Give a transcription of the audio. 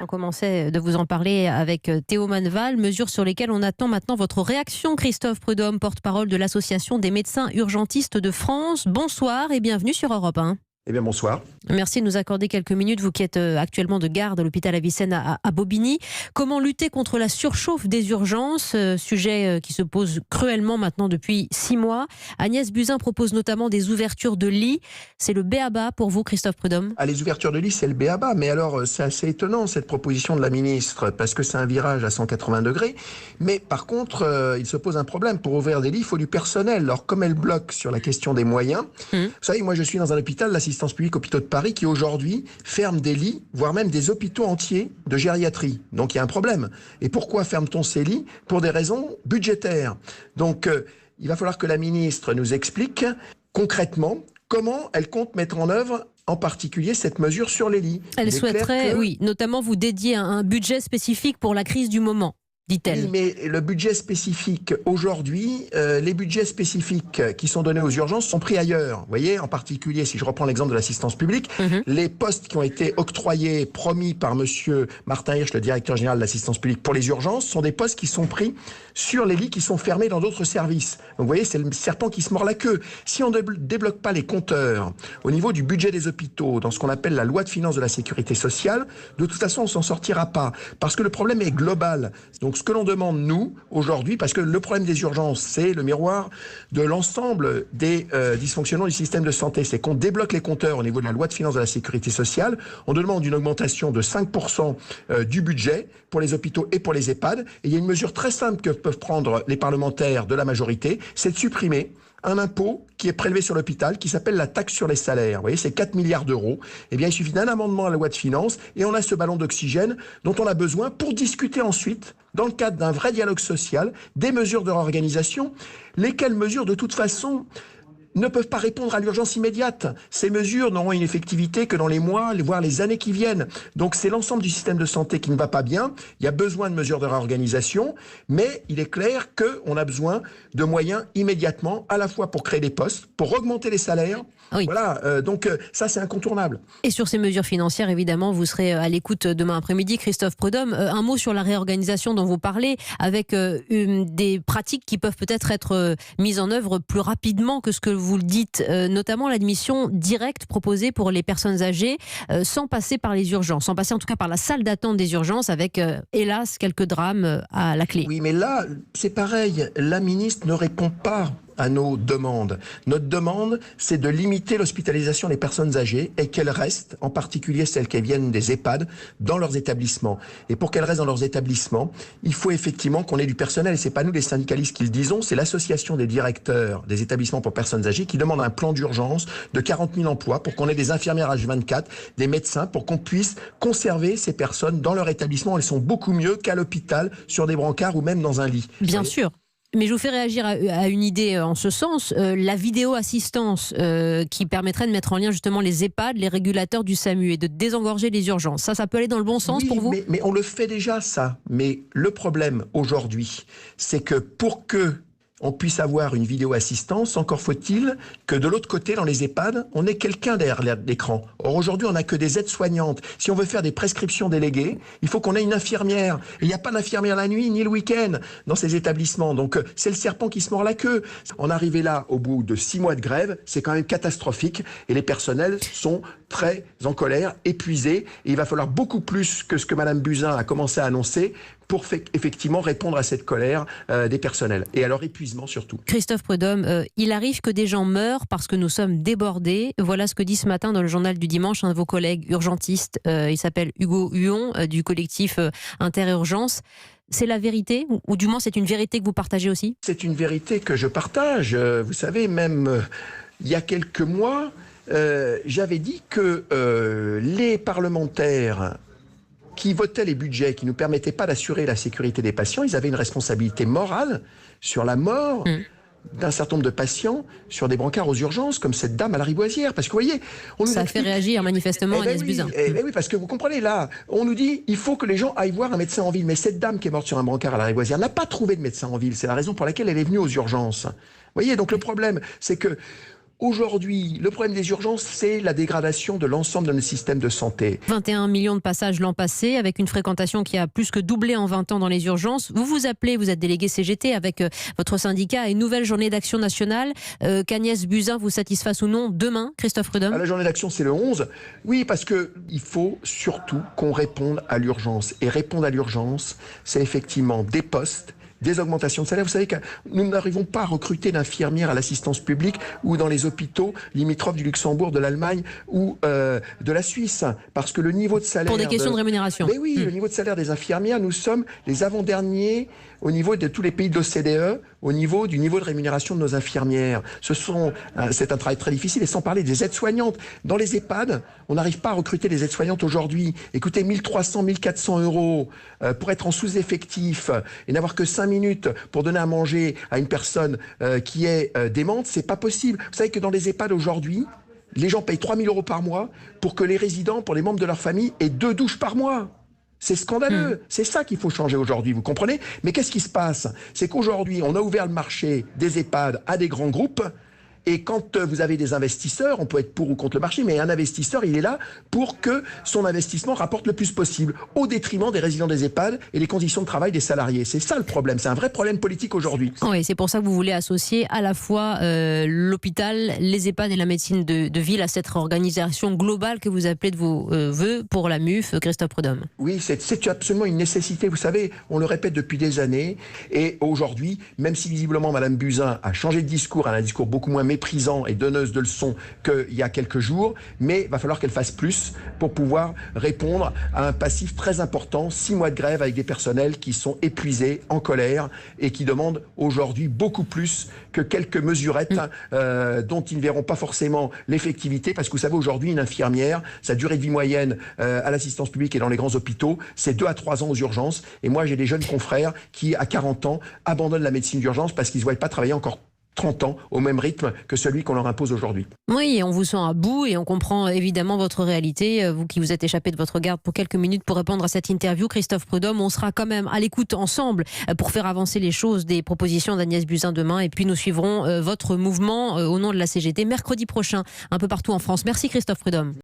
On commençait de vous en parler avec Théo Manval, mesures sur lesquelles on attend maintenant votre réaction. Christophe Prudhomme, porte-parole de l'Association des médecins urgentistes de France. Bonsoir et bienvenue sur Europe 1. Eh bien, bonsoir. Merci de nous accorder quelques minutes, vous qui êtes actuellement de garde à l'hôpital Avicenne à Bobigny. Comment lutter contre la surchauffe des urgences, sujet qui se pose cruellement maintenant depuis 6 mois. Agnès Buzyn propose notamment des ouvertures de lits. C'est le b.a.-ba pour vous, Christophe Prudhomme? Les ouvertures de lits, c'est le b.a.-ba. Mais alors, c'est assez étonnant, cette proposition de la ministre, parce que c'est un virage à 180 degrés. Mais par contre, il se pose un problème. Pour ouvrir des lits, il faut du personnel. Alors, comme elle bloque sur la question des moyens, vous savez, moi, je suis dans un hôpital, l'assistance publique hôpitaux de Paris, qui aujourd'hui ferme des lits, voire même des hôpitaux entiers de gériatrie. Donc, il y a un problème. Et pourquoi ferme-t-on ces lits? Pour des raisons budgétaires. Donc, il va falloir que la ministre nous explique concrètement comment elle compte mettre en œuvre en particulier cette mesure sur les lits. Elle souhaiterait, oui, notamment vous dédier un budget spécifique pour la crise du moment, dit-elle. Oui, mais le budget spécifique, aujourd'hui, les budgets spécifiques qui sont donnés aux urgences sont pris ailleurs. Vous voyez, en particulier, si je reprends l'exemple de l'assistance publique, les postes qui ont été octroyés, promis par monsieur Martin Hirsch, le directeur général de l'assistance publique pour les urgences, sont des postes qui sont pris sur les lits qui sont fermés dans d'autres services. Donc vous voyez, c'est le serpent qui se mord la queue. Si on ne débloque pas les compteurs au niveau du budget des hôpitaux, dans ce qu'on appelle la loi de finances de la sécurité sociale, de toute façon, on s'en sortira pas. Parce que le problème est global. Donc ce que l'on demande, nous, aujourd'hui, parce que le problème des urgences, c'est le miroir de l'ensemble des dysfonctionnements du système de santé, c'est qu'on débloque les compteurs au niveau de la loi de finances de la sécurité sociale. On demande une augmentation de 5% du budget pour les hôpitaux et pour les EHPAD. Et il y a une mesure très simple que peuvent prendre les parlementaires de la majorité, c'est de supprimer un impôt qui est prélevé sur l'hôpital, qui s'appelle la taxe sur les salaires. Vous voyez, c'est 4 milliards d'euros. Eh bien, il suffit d'un amendement à la loi de finances et on a ce ballon d'oxygène dont on a besoin pour discuter ensuite, dans le cadre d'un vrai dialogue social, des mesures de réorganisation, lesquelles mesures, de toute façon, ne peuvent pas répondre à l'urgence immédiate. Ces mesures n'auront une effectivité que dans les mois, voire les années qui viennent. Donc c'est l'ensemble du système de santé qui ne va pas bien. Il y a besoin de mesures de réorganisation, mais il est clair qu'on a besoin de moyens immédiatement, à la fois pour créer des postes, pour augmenter les salaires. Oui. Voilà, donc ça c'est incontournable. Et sur ces mesures financières, évidemment, vous serez à l'écoute demain après-midi, Christophe Prudhomme. Un mot sur la réorganisation dont vous parlez, avec des pratiques qui peuvent peut-être être mises en œuvre plus rapidement que ce que vous le dites, notamment l'admission directe proposée pour les personnes âgées, sans passer par les urgences, sans passer en tout cas par la salle d'attente des urgences, avec, hélas, quelques drames à la clé. Oui, mais là, c'est pareil, la ministre ne répond pas à nos demandes. Notre demande, c'est de limiter l'hospitalisation des personnes âgées et qu'elles restent, en particulier celles qui viennent des EHPAD, dans leurs établissements. Et pour qu'elles restent dans leurs établissements, il faut effectivement qu'on ait du personnel. Et c'est pas nous les syndicalistes qui le disons, c'est l'association des directeurs des établissements pour personnes âgées qui demande un plan d'urgence de 40 000 emplois pour qu'on ait des infirmières H24, des médecins, pour qu'on puisse conserver ces personnes dans leur établissement. Elles sont beaucoup mieux qu'à l'hôpital, sur des brancards ou même dans un lit. Bien sûr. Mais je vous fais réagir à une idée en ce sens, la vidéo-assistance qui permettrait de mettre en lien justement les EHPAD, les régulateurs du SAMU et de désengorger les urgences. Ça peut aller dans le bon sens pour vous? Mais on le fait déjà, ça. Mais le problème aujourd'hui, c'est que pour que on puisse avoir une vidéo-assistance, encore faut-il que de l'autre côté, dans les EHPAD, on ait quelqu'un derrière l'écran. Or, aujourd'hui, on n'a que des aides-soignantes. Si on veut faire des prescriptions déléguées, il faut qu'on ait une infirmière. Et il n'y a pas d'infirmière la nuit, ni le week-end, dans ces établissements. Donc, c'est le serpent qui se mord la queue. En arriver là, au bout de 6 mois de grève, c'est quand même catastrophique. Et les personnels sont très en colère, épuisés. Et il va falloir beaucoup plus que ce que Mme Buzyn a commencé à annoncer pour effectivement répondre à cette colère des personnels et à leur épuisement surtout. Christophe Prudhomme, il arrive que des gens meurent parce que nous sommes débordés. Voilà ce que dit ce matin dans le journal du dimanche un de vos collègues urgentistes. Il s'appelle Hugo Huon du collectif Interurgence. C'est la vérité, ou du moins c'est une vérité que vous partagez aussi? C'est une vérité que je partage. Vous savez, même il y a quelques mois, j'avais dit que les parlementaires qui votaient les budgets, qui ne nous permettaient pas d'assurer la sécurité des patients, ils avaient une responsabilité morale sur la mort d'un certain nombre de patients sur des brancards aux urgences, comme cette dame à la Rivoisière. Parce que vous voyez, on nous ça fait réagir manifestement Agnès Buzyn. Oui, parce que vous comprenez, là, on nous dit il faut que les gens aillent voir un médecin en ville. Mais cette dame qui est morte sur un brancard à la Rivoisière n'a pas trouvé de médecin en ville. C'est la raison pour laquelle elle est venue aux urgences. Vous voyez, donc le problème, c'est que Aujourd'hui, le problème des urgences, c'est la dégradation de l'ensemble de nos systèmes de santé. 21 millions de passages l'an passé, avec une fréquentation qui a plus que doublé en 20 ans dans les urgences. Vous vous appelez, vous êtes délégué CGT avec votre syndicat à une nouvelle journée d'action nationale. Qu'Agnès Buzyn vous satisfasse ou non demain, Christophe Prudhomme? La journée d'action, c'est le 11. Oui, parce qu'il faut surtout qu'on réponde à l'urgence. Et répondre à l'urgence, c'est effectivement des postes, des augmentations de salaire. Vous savez que nous n'arrivons pas à recruter d'infirmières à l'assistance publique ou dans les hôpitaux limitrophes du Luxembourg, de l'Allemagne ou de la Suisse. Parce que le niveau de salaire... Pour des questions de rémunération. Mais oui, le niveau de salaire des infirmières, nous sommes les avant-derniers au niveau de tous les pays de l'OCDE, au niveau du niveau de rémunération de nos infirmières. C'est un travail très difficile, et sans parler des aides-soignantes. Dans les EHPAD, on n'arrive pas à recruter les aides-soignantes aujourd'hui. Écoutez, 1300, 1400 euros pour être en sous-effectif et n'avoir que 5 minutes pour donner à manger à une personne qui est démente, c'est pas possible. Vous savez que dans les EHPAD aujourd'hui, les gens payent 3000 euros par mois pour que les résidents, pour les membres de leur famille, aient 2 douches par mois. C'est scandaleux. C'est ça qu'il faut changer aujourd'hui, vous comprenez? Mais qu'est-ce qui se passe? C'est qu'aujourd'hui, on a ouvert le marché des EHPAD à des grands groupes. Et quand vous avez des investisseurs, on peut être pour ou contre le marché, mais un investisseur, il est là pour que son investissement rapporte le plus possible, au détriment des résidents des EHPAD et les conditions de travail des salariés. C'est ça le problème, c'est un vrai problème politique aujourd'hui. Oui, c'est pour ça que vous voulez associer à la fois l'hôpital, les EHPAD et la médecine de ville à cette organisation globale que vous appelez de vos voeux pour la MUF, Christophe Prudhomme. Oui, c'est absolument une nécessité. Vous savez, on le répète depuis des années, et aujourd'hui, même si visiblement Madame Buzyn a changé de discours, elle a un discours beaucoup moins méprisant et donneuse de leçons qu'il y a quelques jours, mais il va falloir qu'elle fasse plus pour pouvoir répondre à un passif très important, 6 mois de grève avec des personnels qui sont épuisés, en colère, et qui demandent aujourd'hui beaucoup plus que quelques mesurettes dont ils ne verront pas forcément l'effectivité, parce que vous savez, aujourd'hui, une infirmière, sa durée de vie moyenne à l'assistance publique et dans les grands hôpitaux, c'est 2 à 3 ans aux urgences. Et moi, j'ai des jeunes confrères qui, à 40 ans, abandonnent la médecine d'urgence parce qu'ils ne se voient pas travailler encore 30 ans au même rythme que celui qu'on leur impose aujourd'hui. Oui, et on vous sent à bout et on comprend évidemment votre réalité. Vous qui vous êtes échappé de votre garde pour quelques minutes pour répondre à cette interview, Christophe Prudhomme, on sera quand même à l'écoute ensemble pour faire avancer les choses des propositions d'Agnès Buzyn demain, et puis nous suivrons votre mouvement au nom de la CGT mercredi prochain un peu partout en France. Merci Christophe Prudhomme.